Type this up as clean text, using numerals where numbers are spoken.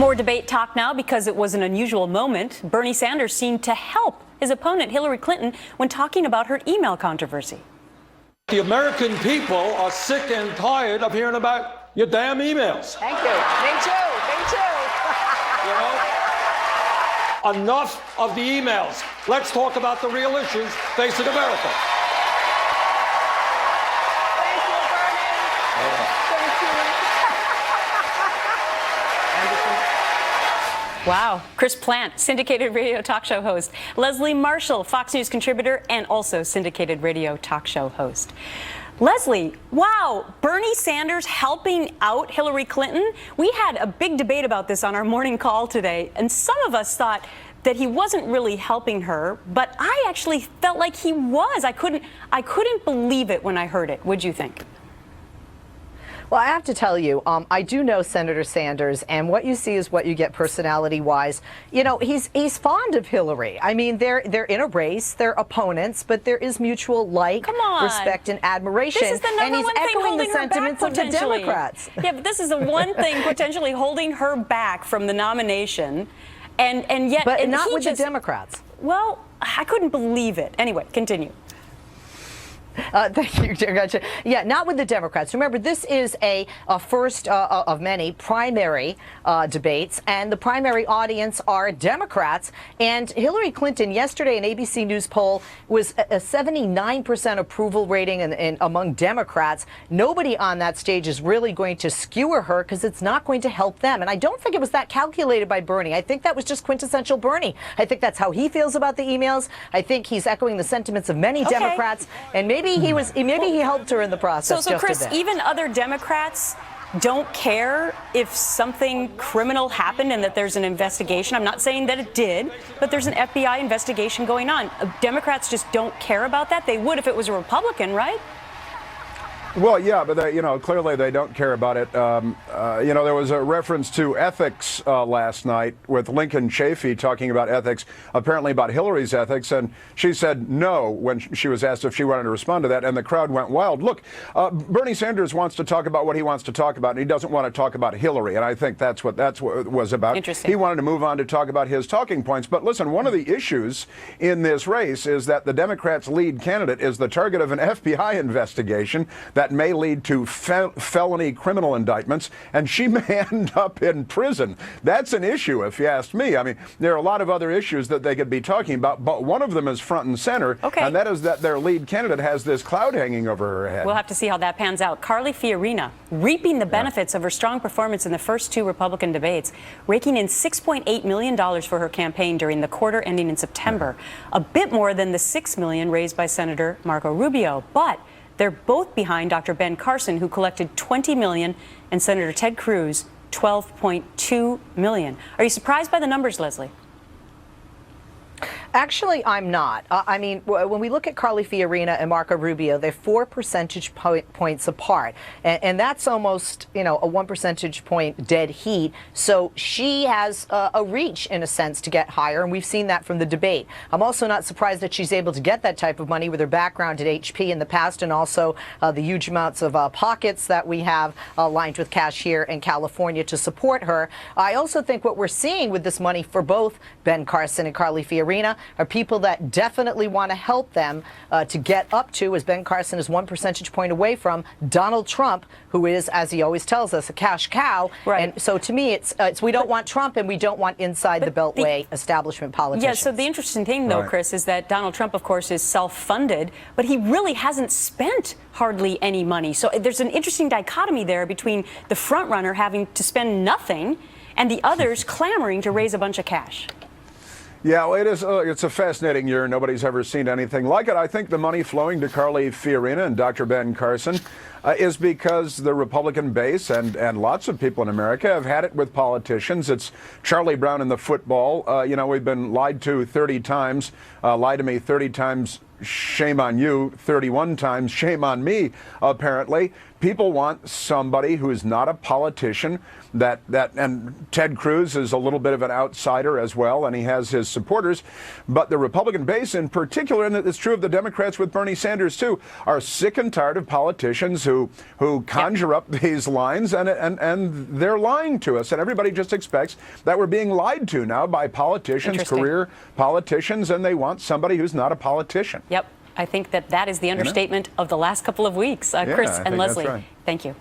More debate talk now because it was an unusual moment. Bernie Sanders seemed to help his opponent, Hillary Clinton, when talking about her email controversy. The American people are sick and tired of hearing about your damn emails. Thank you. Me too. Me too. You know? Enough of the emails. Let's talk about the real issues facing America. Thank you, Bernie. Thank you. Wow. Chris Plant, syndicated radio talk show host. Leslie Marshall, Fox News contributor and also syndicated radio talk show host. Leslie, wow, Bernie Sanders helping out Hillary Clinton. We had a big debate about this on our morning call today, and some of us thought that he wasn't really helping her, but I actually felt like he was. I couldn't believe it when I heard it. What'd you think? Well, I have to tell you, I do know Senator Sanders, and what you see is what you get personality-wise. You know, he's fond of Hillary. I mean, they're in a race, they're opponents, but there is mutual respect, and admiration. This is the number and he's one thing echoing holding the her back, sentiments of the potentially. Democrats. Yeah, but this is the one thing potentially holding her back from the nomination, and yet, but and not with the Democrats. Well, I couldn't believe it. Anyway, continue. Thank you, gotcha. Yeah, not with the Democrats. Remember, this is a first of many primary debates, and the primary audience are Democrats. And Hillary Clinton, yesterday, an ABC News poll was a 79% approval rating among Democrats. Nobody on that stage is really going to skewer her because it's not going to help them. And I don't think it was that calculated by Bernie. I think that was just quintessential Bernie. I think that's how he feels about the emails. I think he's echoing the sentiments of many Democrats, and maybe he helped her in the process. So Chris, even other Democrats don't care if something criminal happened and that there's an investigation. I'm not saying that it did, but there's an FBI investigation going on. Democrats just don't care about that. They would if it was a Republican, right? Well, yeah, but clearly they don't care about it. There was a reference to ethics last night with Lincoln Chafee talking about ethics, apparently about Hillary's ethics, and she said no when she was asked if she wanted to respond to that, and the crowd went wild. Look, Bernie Sanders wants to talk about what he wants to talk about, and he doesn't want to talk about Hillary, and I think that's what it was about. Interesting. He wanted to move on to talk about his talking points. But listen, one of the issues in this race is that the Democrats' lead candidate is the target of an FBI investigation that may lead to felony criminal indictments, and she may end up in prison. That's an issue, if you ask me. I mean, there are a lot of other issues that they could be talking about, but one of them is front and center, and that is that their lead candidate has this cloud hanging over her head. We'll have to see how that pans out. Carly Fiorina, reaping the benefits of her strong performance in the first two Republican debates, raking in $6.8 million for her campaign during the quarter ending in September, a bit more than the $6 million raised by Senator Marco Rubio. But they're both behind Dr. Ben Carson, who collected $20 million, and Senator Ted Cruz, $12.2 million. Are you surprised by the numbers, Leslie? Actually, I'm not. I mean, when we look at Carly Fiorina and Marco Rubio, they're 4 percentage points apart. And that's almost, a 1 percentage point dead heat. So she has a reach, in a sense, to get higher. And we've seen that from the debate. I'm also not surprised that she's able to get that type of money with her background at HP in the past, and also the huge amounts of pockets that we have lined with cash here in California to support her. I also think what we're seeing with this money for both Ben Carson and Carly Fiorina are people that definitely want to help them to get up to, as Ben Carson is 1 percentage point away from, Donald Trump, who is, as he always tells us, a cash cow. Right. And so to me, it's we don't want Trump, and we don't want inside the Beltway establishment politicians. Yeah, so the interesting thing, though, Chris, is that Donald Trump, of course, is self-funded, but he really hasn't spent hardly any money. So there's an interesting dichotomy there between the front runner having to spend nothing and the others clamoring to raise a bunch of cash. Yeah, well, it is. It's a fascinating year. Nobody's ever seen anything like it. I think the money flowing to Carly Fiorina and Dr. Ben Carson is because the Republican base and lots of people in America have had it with politicians. It's Charlie Brown in the football. We've been lied to 30 times. Lie to me 30 times shame on you 31 times, shame on me, apparently. People want somebody who is not a politician, and Ted Cruz is a little bit of an outsider as well, and he has his supporters. But the Republican base in particular, and it's true of the Democrats with Bernie Sanders too, are sick and tired of politicians who conjure up these lines, and they're lying to us. And everybody just expects that we're being lied to now by politicians, career politicians, and they want somebody who's not a politician. Yep. I think that is the understatement of the last couple of weeks. Chris and Leslie, thank you.